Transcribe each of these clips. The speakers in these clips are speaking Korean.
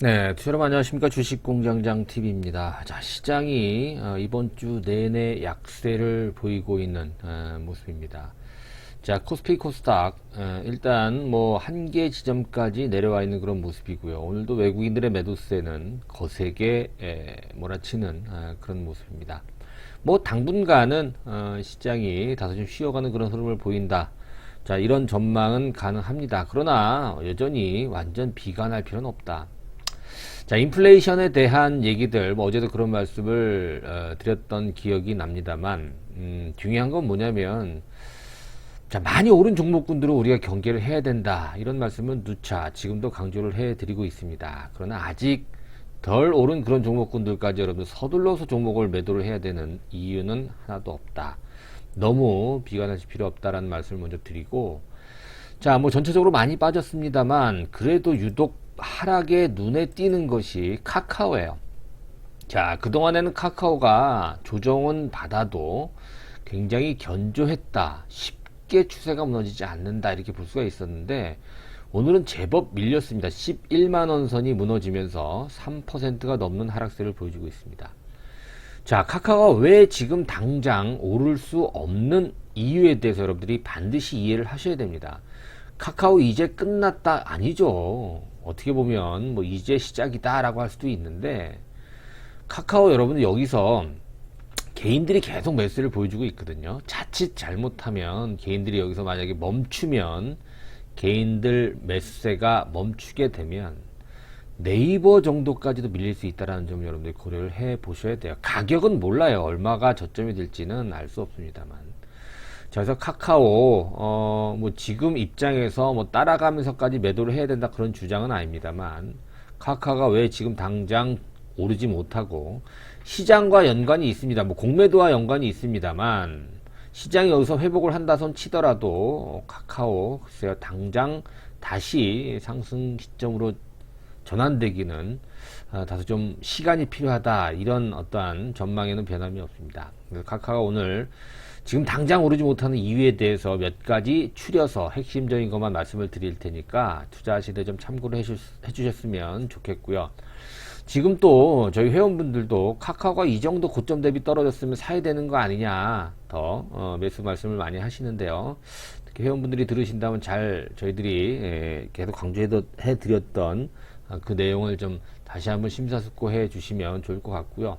네, 여러분 안녕하십니까. 주식공장장 TV입니다. 자, 시장이 이번 주 내내 약세를 보이고 있는 모습입니다. 자, 코스피 코스닥 일단 뭐 한계 지점까지 내려와 있는 그런 모습이고요. 오늘도 외국인들의 매도세는 거세게 몰아치는 그런 모습입니다. 뭐 당분간은 시장이 다소 좀 쉬어가는 그런 흐름을 보인다. 자, 이런 전망은 가능합니다. 그러나 여전히 완전 비관할 필요는 없다. 자, 인플레이션에 대한 얘기들, 뭐 어제도 그런 말씀을 드렸던 기억이 납니다만, 중요한 건 뭐냐면, 자, 많이 오른 종목군들은 우리가 경계를 해야 된다. 이런 말씀은 누차 지금도 강조를 해드리고 있습니다. 그러나 아직 덜 오른 그런 종목군들까지 여러분 서둘러서 종목을 매도를 해야 되는 이유는 하나도 없다. 너무 비관하실 필요 없다라는 말씀을 먼저 드리고, 자, 뭐 전체적으로 많이 빠졌습니다만, 그래도 유독 하락에 눈에 띄는 것이 카카오예요. 자, 그동안에는 카카오가 조정은 받아도 굉장히 견조했다. 쉽게 추세가 무너지지 않는다. 이렇게 볼 수가 있었는데, 오늘은 제법 밀렸습니다. 11만원 선이 무너지면서 3%가 넘는 하락세를 보여주고 있습니다. 자, 카카오가 왜 지금 당장 오를 수 없는 이유에 대해서 여러분들이 반드시 이해를 하셔야 됩니다. 카카오 이제 끝났다 아니죠. 어떻게 보면 뭐 이제 시작이다 라고 할 수도 있는데, 카카오 여러분들 여기서 개인들이 계속 매수를 보여주고 있거든요. 자칫 잘못하면 개인들이 여기서 만약에 멈추면, 개인들 매수세가 멈추게 되면 네이버 정도까지도 밀릴 수 있다는 점 여러분들 고려를 해 보셔야 돼요. 가격은 몰라요. 얼마가 저점이 될지는 알 수 없습니다만. 자, 그래서 카카오 뭐 지금 입장에서 뭐 따라가면서까지 매도를 해야 된다 그런 주장은 아닙니다만, 카카오가 왜 지금 당장 오르지 못하고, 시장과 연관이 있습니다. 뭐 공매도와 연관이 있습니다만, 시장이 여기서 회복을 한다 손 치더라도 카카오 글쎄요 당장 다시 상승 시점으로 전환되기는 다소 좀 시간이 필요하다. 이런 어떠한 전망에는 변함이 없습니다. 그래서 카카오가 오늘 지금 당장 오르지 못하는 이유에 대해서 몇 가지 추려서 핵심적인 것만 말씀을 드릴 테니까 투자하실 때 좀 참고를 해주셨으면 좋겠고요. 지금 또 저희 회원분들도 카카오가 이 정도 고점 대비 떨어졌으면 사야 되는 거 아니냐 더 매수 말씀을 많이 하시는데요. 특히 회원분들이 들으신다면 잘 저희들이 계속 강조해드렸던 그 내용을 좀 다시 한번 심사숙고해 주시면 좋을 것 같고요.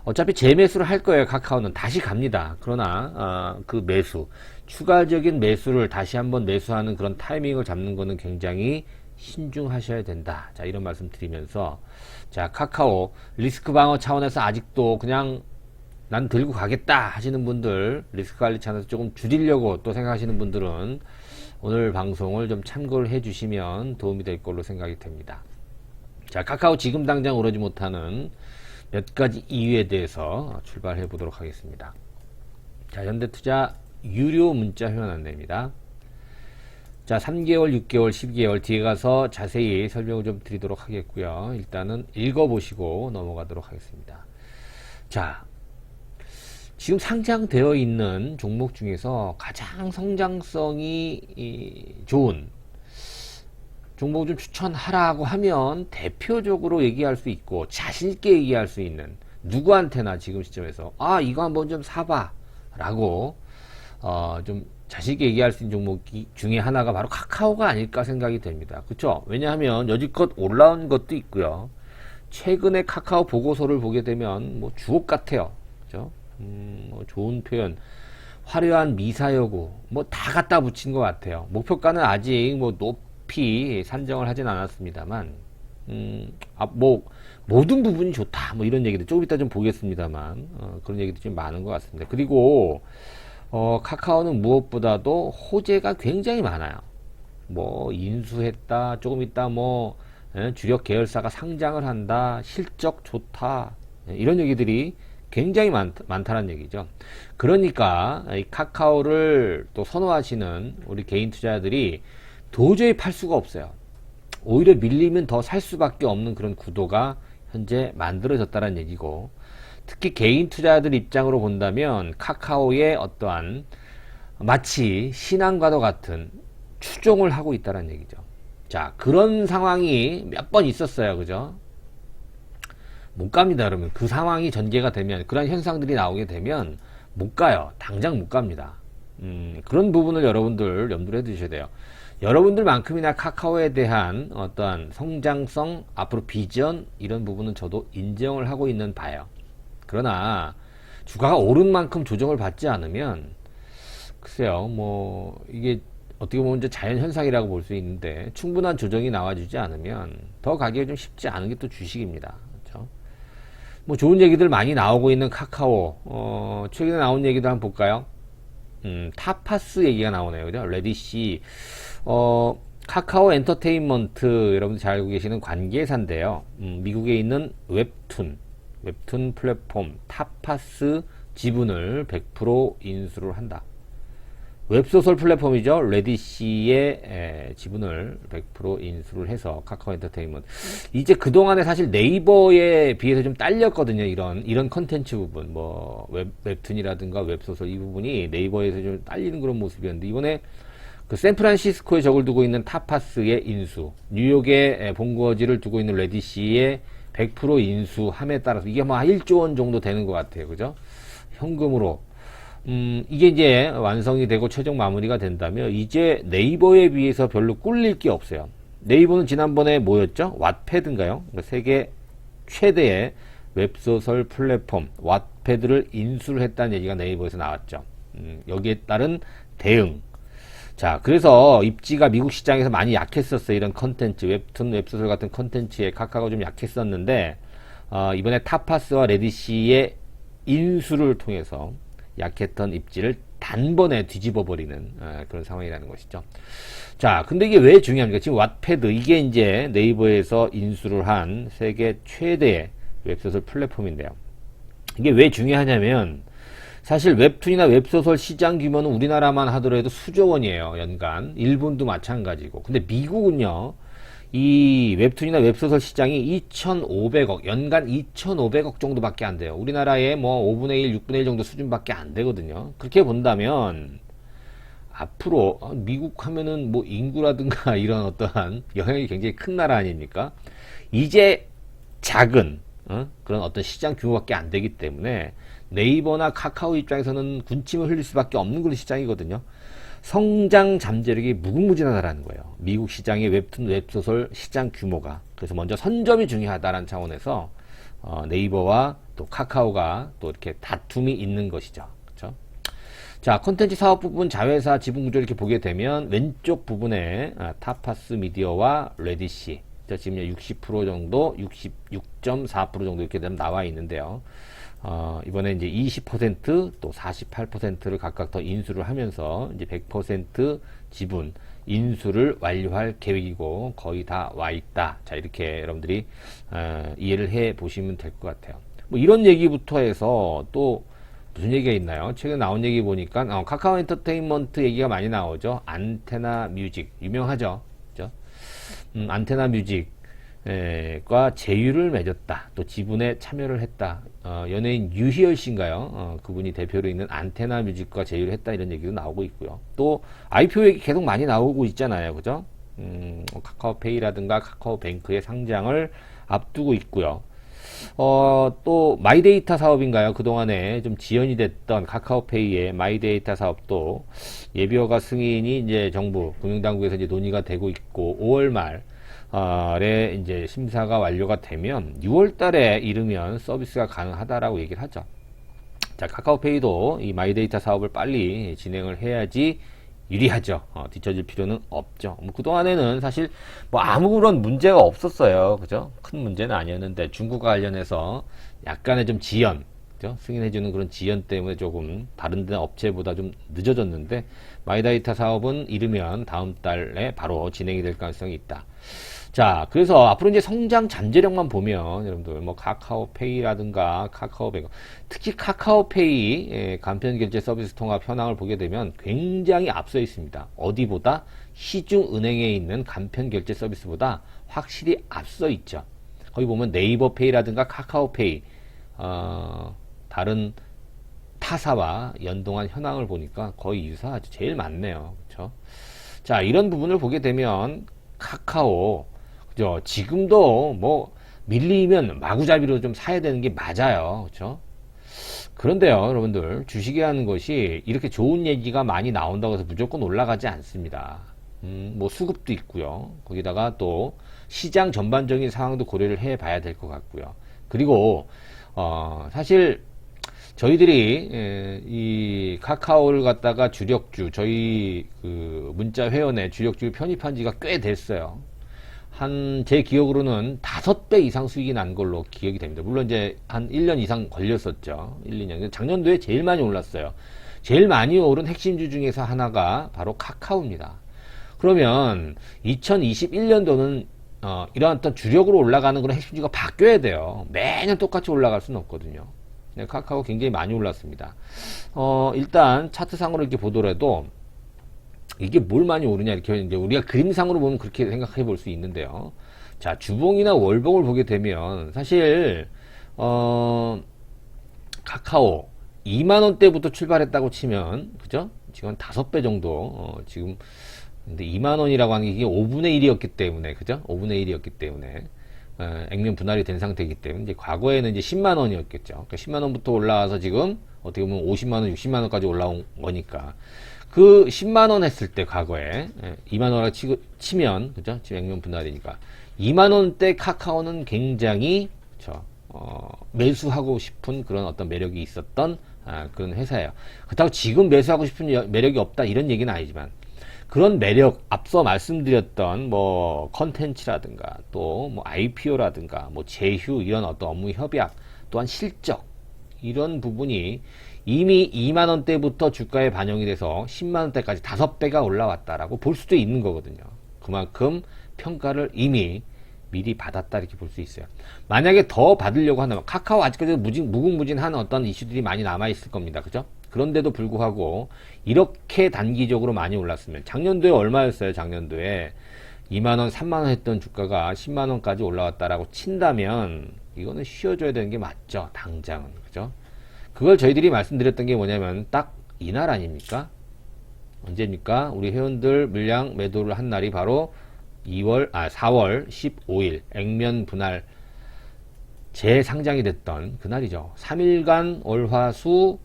어차피 재매수를 할 거예요. 카카오는 다시 갑니다. 그러나 그 매수, 추가적인 매수를 다시 한번 매수하는 그런 타이밍을 잡는 거는 굉장히 신중하셔야 된다. 자, 이런 말씀 드리면서, 자, 카카오 리스크 방어 차원에서 아직도 그냥 난 들고 가겠다 하시는 분들, 리스크 관리 차원에서 조금 줄이려고 또 생각하시는 분들은 오늘 방송을 좀 참고를 해 주시면 도움이 될 걸로 생각이 됩니다. 자, 카카오 지금 당장 오르지 못하는 몇 가지 이유에 대해서 출발해 보도록 하겠습니다. 자, 현대투자 유료 문자 회원 안내입니다. 자, 3개월, 6개월, 12개월 뒤에 가서 자세히 설명을 좀 드리도록 하겠고요. 일단은 읽어보시고 넘어가도록 하겠습니다. 자, 지금 상장되어 있는 종목 중에서 가장 성장성이 좋은 종목을 좀 추천하라고 하면 대표적으로 얘기할 수 있고 자신있게 얘기할 수 있는, 누구한테나 지금 시점에서 이거 한번 좀 사봐 라고 좀 자신있게 얘기할 수 있는 종목 중에 하나가 바로 카카오가 아닐까 생각이 됩니다. 그쵸? 왜냐하면 여지껏 올라온 것도 있고요. 최근에 카카오 보고서를 보게 되면 뭐 주옥 같아요. 그죠? 뭐 좋은 표현, 화려한 미사여구 뭐 다 갖다 붙인 것 같아요. 목표가는 아직 뭐 높이 산정을 하진 않았습니다만, 뭐 모든 부분이 좋다 뭐 이런 얘기들 조금 이따 좀 보겠습니다만, 그런 얘기도 좀 많은 것 같습니다. 그리고 카카오는 무엇보다도 호재가 굉장히 많아요. 뭐 인수했다, 조금 있다 뭐 주력 계열사가 상장을 한다, 실적 좋다, 이런 얘기들이 굉장히 많다는 얘기죠. 그러니까 이 카카오를 또 선호하시는 우리 개인 투자자들이 도저히 팔 수가 없어요. 오히려 밀리면 더 살 수밖에 없는 그런 구도가 현재 만들어졌다는 얘기고, 특히 개인 투자자들 입장으로 본다면 카카오의 어떠한 마치 신앙과도 같은 추종을 하고 있다는 얘기죠. 자, 그런 상황이 몇 번 있었어요. 그죠? 못 갑니다. 그러면 그 상황이 전개가 되면, 그런 현상들이 나오게 되면 못 가요. 당장 못 갑니다. 그런 부분을 여러분들 염두를 해 두셔야 돼요. 여러분들만큼이나 카카오에 대한 어떠한 성장성, 앞으로 비전, 이런 부분은 저도 인정을 하고 있는 바예요. 그러나 주가가 오른 만큼 조정을 받지 않으면, 글쎄요, 뭐 이게 어떻게 보면 이제 자연 현상이라고 볼 수 있는데, 충분한 조정이 나와주지 않으면 더 가기가 좀 쉽지 않은 게 또 주식입니다. 그렇죠? 뭐 좋은 얘기들 많이 나오고 있는 카카오, 최근에 나온 얘기도 한번 볼까요? 타파스 얘기가 나오네요. 그죠? 레디씨, 카카오 엔터테인먼트, 여러분들 잘 알고 계시는 관계사인데요. 미국에 있는 웹툰 플랫폼 타파스 지분을 100% 인수를 한다. 웹소설 플랫폼이죠. 레디씨의 지분을 100% 인수를 해서 카카오 엔터테인먼트. 이제 그동안에 사실 네이버에 비해서 좀 딸렸거든요. 이런 컨텐츠 부분. 뭐, 웹툰이라든가 웹소설 이 부분이 네이버에서 좀 딸리는 그런 모습이었는데, 이번에 그 샌프란시스코에 적을 두고 있는 타파스의 인수, 뉴욕에 본거지를 두고 있는 레디씨의 100% 인수함에 따라서 이게 뭐 1조 원 정도 되는 것 같아요. 그죠? 현금으로. 이게 이제 완성이 되고 최종 마무리가 된다면 이제 네이버에 비해서 별로 꿀릴 게 없어요. 네이버는 지난번에 뭐였죠? 왓패드인가요? 그러니까 세계 최대의 웹소설 플랫폼 왓패드를 인수를 했다는 얘기가 네이버에서 나왔죠. 여기에 따른 대응. 자, 그래서 입지가 미국 시장에서 많이 약했었어요. 이런 컨텐츠, 웹툰, 웹소설 같은 컨텐츠에 카카오가 좀 약했었는데, 이번에 타파스와 레디씨의 인수를 통해서 약했던 입지를 단번에 뒤집어버리는 그런 상황이라는 것이죠. 자, 근데 이게 왜 중요합니까? 지금 왓패드, 이게 이제 네이버에서 인수를 한 세계 최대의 웹소설 플랫폼인데요. 이게 왜 중요하냐면, 사실 웹툰이나 웹소설 시장 규모는 우리나라만 하더라도 수조 원이에요. 연간. 일본도 마찬가지고. 근데 미국은요, 이 웹툰이나 웹소설 시장이 2,500억, 연간 2,500억 정도밖에 안 돼요. 우리나라의 뭐 5분의 1, 6분의 1 정도 수준밖에 안 되거든요. 그렇게 본다면 앞으로 미국 하면은 뭐 인구라든가 이런 어떠한 영향이 굉장히 큰 나라 아닙니까? 이제 작은 그런 어떤 시장 규모밖에 안 되기 때문에 네이버나 카카오 입장에서는 군침을 흘릴 수밖에 없는 그런 시장이거든요. 성장 잠재력이 무궁무진하다라는 거예요. 미국 시장의 웹툰, 웹소설 시장 규모가. 그래서 먼저 선점이 중요하다라는 차원에서 네이버와 또 카카오가 또 이렇게 다툼이 있는 것이죠. 그렇죠? 자, 콘텐츠 사업 부분 자회사 지분 구조 이렇게 보게 되면 왼쪽 부분에 타파스 미디어와 레디시 지금 60% 정도, 66.4% 정도 이렇게 되면 나와 있는데요. 이번에 이제 20%또 48%를 각각 더 인수를 하면서 이제 100% 지분 인수를 완료할 계획이고 거의 다 와 있다. 자, 이렇게 여러분들이 이해를 해 보시면 될 것 같아요. 뭐 이런 얘기부터 해서 또 무슨 얘기가 있나요? 최근 나온 얘기 보니까 카카오 엔터테인먼트 얘기가 많이 나오죠. 안테나 뮤직 유명하죠. 그죠? 안테나 뮤직과 제휴를 맺었다. 또 지분에 참여를 했다. 연예인 유희열 씨인가요? 그분이 대표로 있는 안테나 뮤직과 제휴를 했다. 이런 얘기도 나오고 있고요. 또 IPO 얘기 계속 많이 나오고 있잖아요. 그죠? 카카오페이라든가 카카오뱅크의 상장을 앞두고 있고요. 또 마이데이터 사업인가요? 그동안에 좀 지연이 됐던 카카오페이의 마이데이터 사업도 예비허가 승인이 이제 정부 금융당국에서 이제 논의가 되고 있고 5월 말에 이제 심사가 완료가 되면 6월 달에 이르면 서비스가 가능하다라고 얘기를 하죠. 자, 카카오페이도 이 마이데이터 사업을 빨리 진행을 해야지 유리하죠. 뒤처질 필요는 없죠. 뭐 그동안에는 사실 뭐 아무런 문제가 없었어요. 그죠? 큰 문제는 아니었는데 중국과 관련해서 약간의 좀 지연, 그죠? 승인해주는 그런 지연 때문에 조금 다른 데 업체보다 좀 늦어졌는데 마이데이터 사업은 이르면 다음 달에 바로 진행이 될 가능성이 있다. 자, 그래서 앞으로 이제 성장 잠재력만 보면 여러분들 뭐 카카오페이라든가 카카오뱅크, 특히 카카오페이 간편 결제 서비스 통합 현황을 보게 되면 굉장히 앞서 있습니다. 어디보다 시중은행에 있는 간편 결제 서비스보다 확실히 앞서 있죠. 거기 보면 네이버페이라든가 카카오페이 다른 타사와 연동한 현황을 보니까 거의 유사하죠. 제일 많네요. 그렇죠? 자, 이런 부분을 보게 되면 카카오, 그죠? 지금도 뭐 밀리면 마구잡이로 좀 사야 되는 게 맞아요. 그죠? 그런데요, 여러분들, 주식이라는 것이 이렇게 좋은 얘기가 많이 나온다고 해서 무조건 올라가지 않습니다. 뭐 수급도 있고요. 거기다가 또 시장 전반적인 상황도 고려를 해 봐야 될 것 같고요. 그리고 사실 저희들이 이 카카오를 갖다가 주력주, 저희 그 문자 회원의 주력주 편입한 지가 꽤 됐어요. 제 기억으로는 5배 이상 수익이 난 걸로 기억이 됩니다. 물론 이제 한 1년 이상 걸렸었죠. 1, 2년. 작년도에 제일 많이 올랐어요. 제일 많이 오른 핵심주 중에서 하나가 바로 카카오입니다. 그러면 2021년도는 이러한 어떤 주력으로 올라가는 그런 핵심주가 바뀌어야 돼요. 매년 똑같이 올라갈 수는 없거든요. 네, 카카오 굉장히 많이 올랐습니다. 일단 차트상으로 이렇게 보더라도 이게 뭘 많이 오르냐 이렇게 이제 우리가 그림상으로 보면 그렇게 생각해 볼 수 있는데요. 자, 주봉이나 월봉을 보게 되면 사실 카카오 2만 원대부터 출발했다고 치면 그죠? 지금 한 5배 정도 지금 근데 2만 원이라고 하는 게 이게 5분의 1이었기 때문에 그죠? 5분의 1이었기 때문에 액면 분할이 된 상태이기 때문에 이제 과거에는 이제 10만 원이었겠죠. 그러니까 10만 원부터 올라와서 지금 어떻게 보면 50만 원, 60만 원까지 올라온 거니까 그 10만 원 했을 때 과거에 2만 원을 치면 그죠? 지금 액면 분할이니까 2만 원대 카카오는 굉장히 매수하고 싶은 그런 어떤 매력이 있었던 그런 회사예요. 그렇다고 지금 매수하고 싶은 매력이 없다 이런 얘기는 아니지만 그런 매력 앞서 말씀드렸던 뭐 컨텐츠라든가 또 뭐 IPO라든가 뭐 제휴 이런 어떤 업무 협약 또한 실적 이런 부분이 이미 2만 원대부터 주가에 반영이 돼서 10만 원대까지 5배가 올라왔다라고 볼 수도 있는 거거든요. 그만큼 평가를 이미 미리 받았다 이렇게 볼 수 있어요. 만약에 더 받으려고 한다면 카카오 아직까지도 무궁무진한 어떤 이슈들이 많이 남아 있을 겁니다. 그죠? 그런데도 불구하고 이렇게 단기적으로 많이 올랐으면 작년도에 얼마였어요? 작년도에 2만원 3만원 했던 주가가 10만원까지 올라왔다라고 친다면 이거는 쉬어줘야 되는 게 맞죠. 당장은. 그죠? 그걸 저희들이 말씀드렸던 게 뭐냐면 딱 이날 아닙니까? 언제입니까? 우리 회원들 물량 매도를 한 날이 바로 4월 15일 액면 분할 재상장이 됐던 그날이죠. 3일간 월화수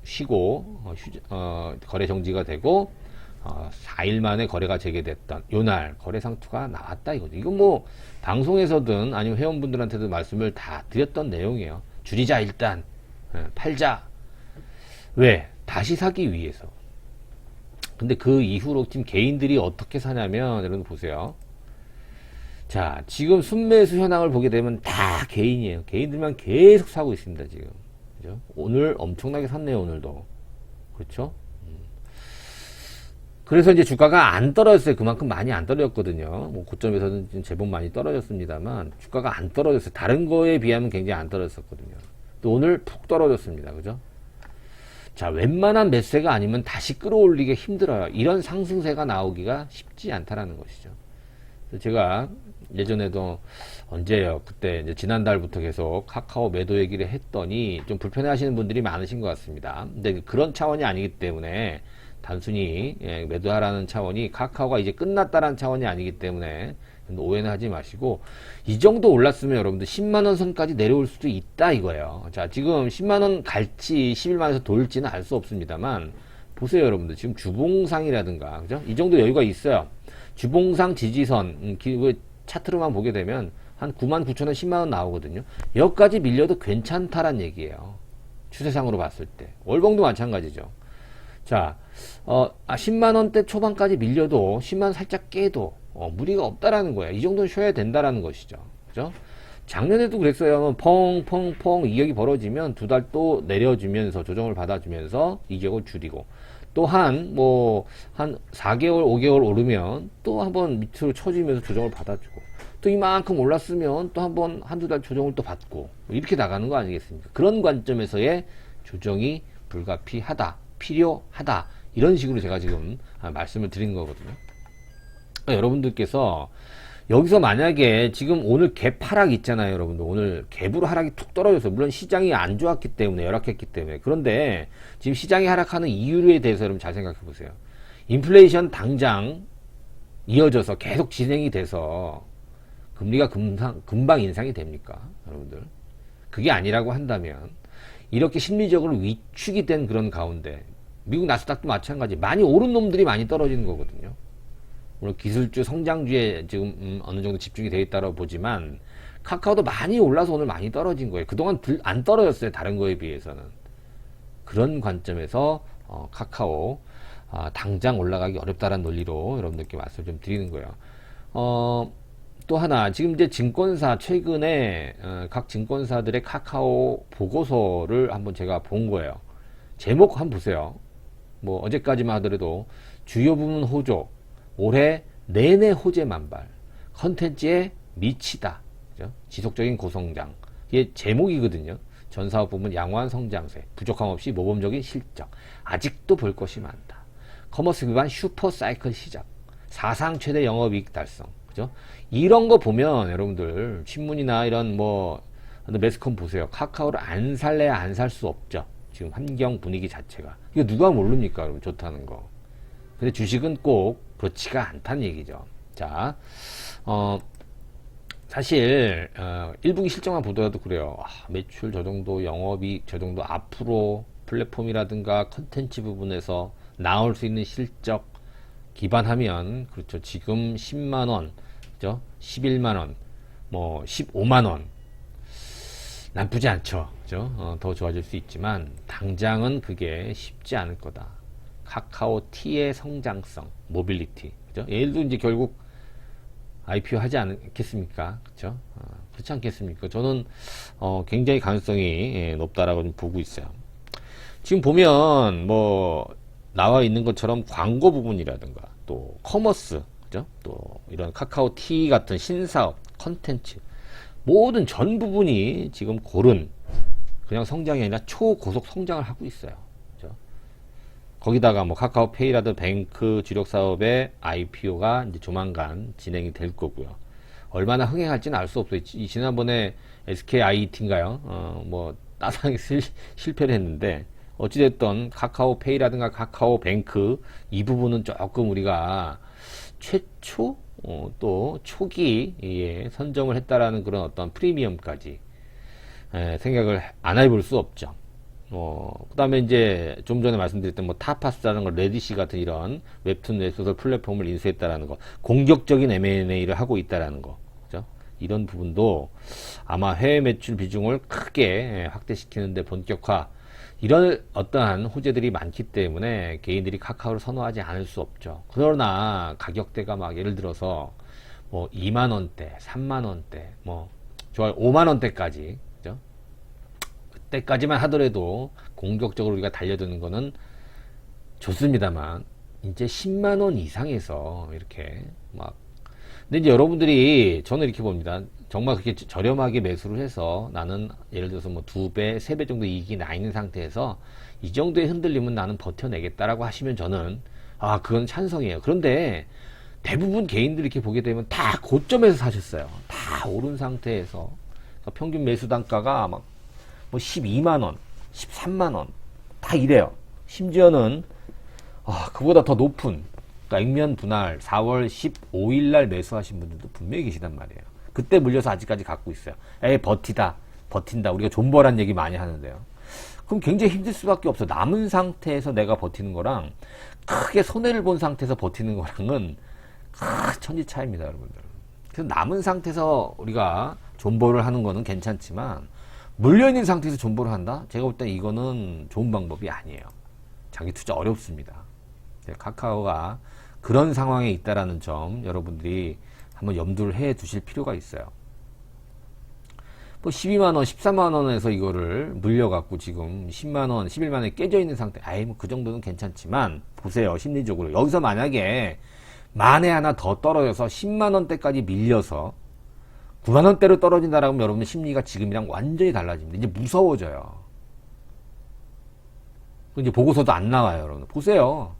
쉬고 거래 정지가 되고 4일 만에 거래가 재개됐던 요날 거래 상투가 나왔다 이거죠. 이건 뭐 방송에서든 아니면 회원분들한테도 말씀을 다 드렸던 내용이에요. 줄이자 일단 팔자. 왜? 다시 사기 위해서. 근데 그 이후로 지금 개인들이 어떻게 사냐면 여러분 보세요. 자, 지금 순매수 현황을 보게 되면 다 개인이에요. 개인들만 계속 사고 있습니다, 지금. 그죠? 오늘 엄청나게 샀네요, 오늘도. 그렇죠? 그래서 이제 주가가 안 떨어졌어요. 그만큼 많이 안 떨어졌거든요. 뭐 고점에서는 지금 제법 많이 떨어졌습니다만 주가가 안 떨어졌어요. 다른 거에 비하면 굉장히 안 떨어졌었거든요. 또 오늘 푹 떨어졌습니다. 그죠? 자, 웬만한 매수세가 아니면 다시 끌어올리기 힘들어요. 이런 상승세가 나오기가 쉽지 않다라는 것이죠. 그래서 제가 예전에도 언제요? 그때 이제 지난달부터 계속 카카오 매도 얘기를 했더니 좀 불편해 하시는 분들이 많으신 것 같습니다. 근데 그런 차원이 아니기 때문에 단순히 매도하라는 차원이 카카오가 이제 끝났다라는 차원이 아니기 때문에 오해는 하지 마시고 이 정도 올랐으면 여러분들 10만원 선까지 내려올 수도 있다 이거예요. 자, 지금 10만원 갈지 11만원에서 돌지는 알 수 없습니다만 보세요 여러분들 지금 주봉상이라든가 그죠? 이 정도 여유가 있어요. 주봉상 지지선 차트로만 보게 되면 한 99,000원 10만원 나오거든요. 여기까지 밀려도 괜찮다란 얘기예요. 추세상으로 봤을 때 월봉도 마찬가지죠. 자, 10만원대 초반까지 밀려도 10만원 살짝 깨도 무리가 없다라는 거예요. 이 정도는 쉬어야 된다라는 것이죠. 그죠? 작년에도 그랬어요. 펑펑펑 이격이 벌어지면 두 달 또 내려주면서 조정을 받아주면서 이격을 줄이고 또 한 4개월 5개월 오르면 또 한번 밑으로 쳐주면서 조정을 받아주고 또 이만큼 올랐으면 또 한두 달 조정을 또 받고 이렇게 나가는 거 아니겠습니까? 그런 관점에서의 조정이 불가피하다, 필요하다 이런 식으로 제가 지금 말씀을 드린 거거든요. 그러니까 여러분들께서 여기서 만약에 지금 오늘 갭 하락 있잖아요, 여러분들. 오늘 갭으로 하락이 툭 떨어져서 물론 시장이 안 좋았기 때문에 열악했기 때문에 그런데 지금 시장이 하락하는 이유에 대해서 여러분 잘 생각해 보세요. 인플레이션 당장 이어져서 계속 진행이 돼서 금리가 금방 인상이 됩니까? 여러분들. 그게 아니라고 한다면 이렇게 심리적으로 위축이 된 그런 가운데 미국 나스닥도 마찬가지 많이 오른 놈들이 많이 떨어지는 거거든요. 물론 기술주 성장주에 지금 어느 정도 집중이 되어 있다고 보지만 카카오도 많이 올라서 오늘 많이 떨어진 거예요. 그동안 안 떨어졌어요. 다른 거에 비해서는. 그런 관점에서 카카오 당장 올라가기 어렵다는 논리로 여러분들께 말씀을 좀 드리는 거예요. 또 하나 지금 이제 증권사 최근에 각 증권사들의 카카오 보고서를 한번 제가 본 거예요. 제목 한번 보세요. 뭐 어제까지만 하더라도 주요 부문 호조, 올해 내내 호재 만발, 컨텐츠에 미치다, 그죠? 지속적인 고성장. 이게 제목이거든요. 전 사업 부문 양호한 성장세, 부족함 없이 모범적인 실적, 아직도 볼 것이 많다. 커머스 기반 슈퍼 사이클 시작, 사상 최대 영업이익 달성, 그죠? 이런 거 보면 여러분들 신문이나 이런 뭐 매스컴 보세요. 카카오를 안 살래야 안 살 수 없죠. 지금 환경 분위기 자체가. 이거 누가 모릅니까? 여러분 좋다는 거. 근데 주식은 꼭 그렇지가 않다는 얘기죠. 자, 사실 1분기 실적만 보더라도 그래요. 매출 저 정도, 영업이익 저 정도, 앞으로 플랫폼이라든가 컨텐츠 부분에서 나올 수 있는 실적 기반하면, 그렇죠. 지금 10만원, 그죠? 11만원, 뭐 15만원 나쁘지 않죠. 그죠? 더 좋아질 수 있지만 당장은 그게 쉽지 않을 거다. 카카오 T의 성장성, 모빌리티, 그죠? 얘도 이제 결국 IPO 하지 않겠습니까? 그렇죠? 그렇지 않겠습니까? 저는 굉장히 가능성이 높다라고 보고 있어요. 지금 보면 뭐 나와 있는 것처럼 광고 부분이라든가 또 커머스, 그죠? 또 이런 카카오 T 같은 신사업, 컨텐츠 모든 전 부분이 지금 고른 그냥 성장이 아니라 초고속 성장을 하고 있어요. 그죠? 거기다가 뭐 카카오페이라든 뱅크 주력 사업의 IPO가 이제 조만간 진행이 될 거고요. 얼마나 흥행할지는 알 수 없어요. 지난번에 SKIT인가요? 뭐 따상이 실패를 했는데 어찌됐든 카카오페이라든가 카카오뱅크 이 부분은 조금 우리가 최초 또 초기에 선정을 했다라는 그런 어떤 프리미엄까지 생각을 안 해볼 수 없죠. 그 다음에 이제 좀 전에 말씀드렸던 뭐 타파스라는 거, 레디시 같은 이런 웹툰 웹소설 플랫폼을 인수했다라는 거, 공격적인 M&A를 하고 있다라는 거, 그죠? 이런 부분도 아마 해외 매출 비중을 크게 확대시키는데 본격화, 이런 어떠한 호재들이 많기 때문에 개인들이 카카오를 선호하지 않을 수 없죠. 그러나 가격대가 막 예를 들어서 뭐 2만원대, 3만원대, 뭐 좋아요 5만원대까지, 그죠? 그때까지만 하더라도 공격적으로 우리가 달려드는 거는 좋습니다만 이제 10만원 이상에서 이렇게 막, 근데 이제 여러분들이, 저는 이렇게 봅니다. 정말 그렇게 저렴하게 매수를 해서 나는 예를 들어서 뭐 2배, 3배 정도 이익이 나 있는 상태에서 이 정도의 흔들림은 나는 버텨내겠다라고 하시면 저는 그건 찬성이에요. 그런데 대부분 개인들이 이렇게 보게 되면 다 고점에서 사셨어요. 다 오른 상태에서. 그러니까 평균 매수 단가가 막 뭐 12만원, 13만원 다 이래요. 심지어는 그보다 더 높은, 그러니까 액면 분할 4월 15일 날 매수하신 분들도 분명히 계시단 말이에요. 그때 물려서 아직까지 갖고 있어요. 버틴다. 우리가 존버란 얘기 많이 하는데요. 그럼 굉장히 힘들 수밖에 없어. 남은 상태에서 내가 버티는 거랑 크게 손해를 본 상태에서 버티는 거랑은 천지 차이입니다, 여러분들. 그래서 남은 상태에서 우리가 존버를 하는 거는 괜찮지만 물려있는 상태에서 존버를 한다? 제가 볼 때 이거는 좋은 방법이 아니에요. 장기 투자 어렵습니다. 카카오가 그런 상황에 있다라는 점 여러분들이 한번 염두를 해 두실 필요가 있어요. 뭐 12만원, 13만원에서 이거를 물려갖고 지금 10만원, 11만원에 깨져 있는 상태. 뭐 그 정도는 괜찮지만, 보세요. 심리적으로. 여기서 만약에 만에 하나 더 떨어져서 10만원대까지 밀려서 9만원대로 떨어진다라고 하면 여러분의 심리가 지금이랑 완전히 달라집니다. 이제 무서워져요. 이제 보고서도 안 나와요, 여러분. 보세요.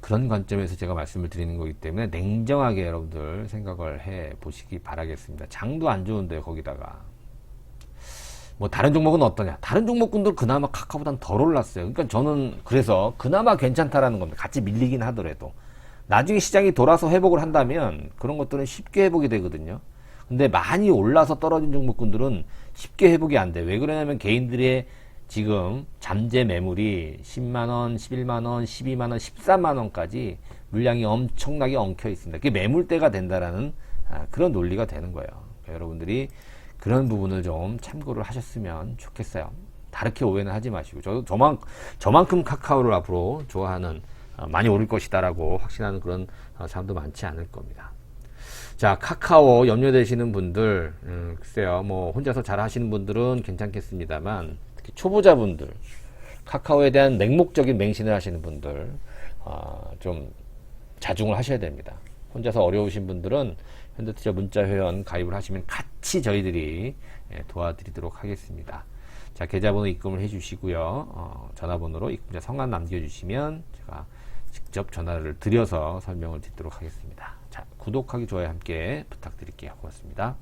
그런 관점에서 제가 말씀을 드리는 거기 때문에 냉정하게 여러분들 생각을 해 보시기 바라겠습니다. 장도 안 좋은데요, 거기다가. 뭐 다른 종목은 어떠냐? 다른 종목군들 그나마 카카오보다는 덜 올랐어요. 그러니까 저는 그래서 그나마 괜찮다라는 겁니다. 같이 밀리긴 하더라도. 나중에 시장이 돌아서 회복을 한다면 그런 것들은 쉽게 회복이 되거든요. 근데 많이 올라서 떨어진 종목군들은 쉽게 회복이 안 돼. 왜 그러냐면 개인들의 지금 잠재 매물이 10만원, 11만원, 12만원, 13만원까지 물량이 엄청나게 엉켜 있습니다. 그게 매물대가 된다라는 그런 논리가 되는 거예요. 그러니까 여러분들이 그런 부분을 좀 참고를 하셨으면 좋겠어요. 다르게 오해는 하지 마시고, 저만큼 카카오를 앞으로 좋아하는, 많이 오를 것이다라고 확신하는 그런 사람도 많지 않을 겁니다. 자, 카카오 염려되시는 분들, 글쎄요, 뭐, 혼자서 잘 하시는 분들은 괜찮겠습니다만, 특히 초보자분들, 카카오에 대한 맹목적인 맹신을 하시는 분들, 좀 자중을 하셔야 됩니다. 혼자서 어려우신 분들은 현대투자 문자 회원 가입을 하시면 같이 저희들이 도와드리도록 하겠습니다. 자, 계좌번호 입금을 해주시고요. 전화번호로 입금자 성함 남겨주시면 제가 직접 전화를 드려서 설명을 드리도록 하겠습니다. 자, 구독하기, 좋아요 함께 부탁드릴게요. 고맙습니다.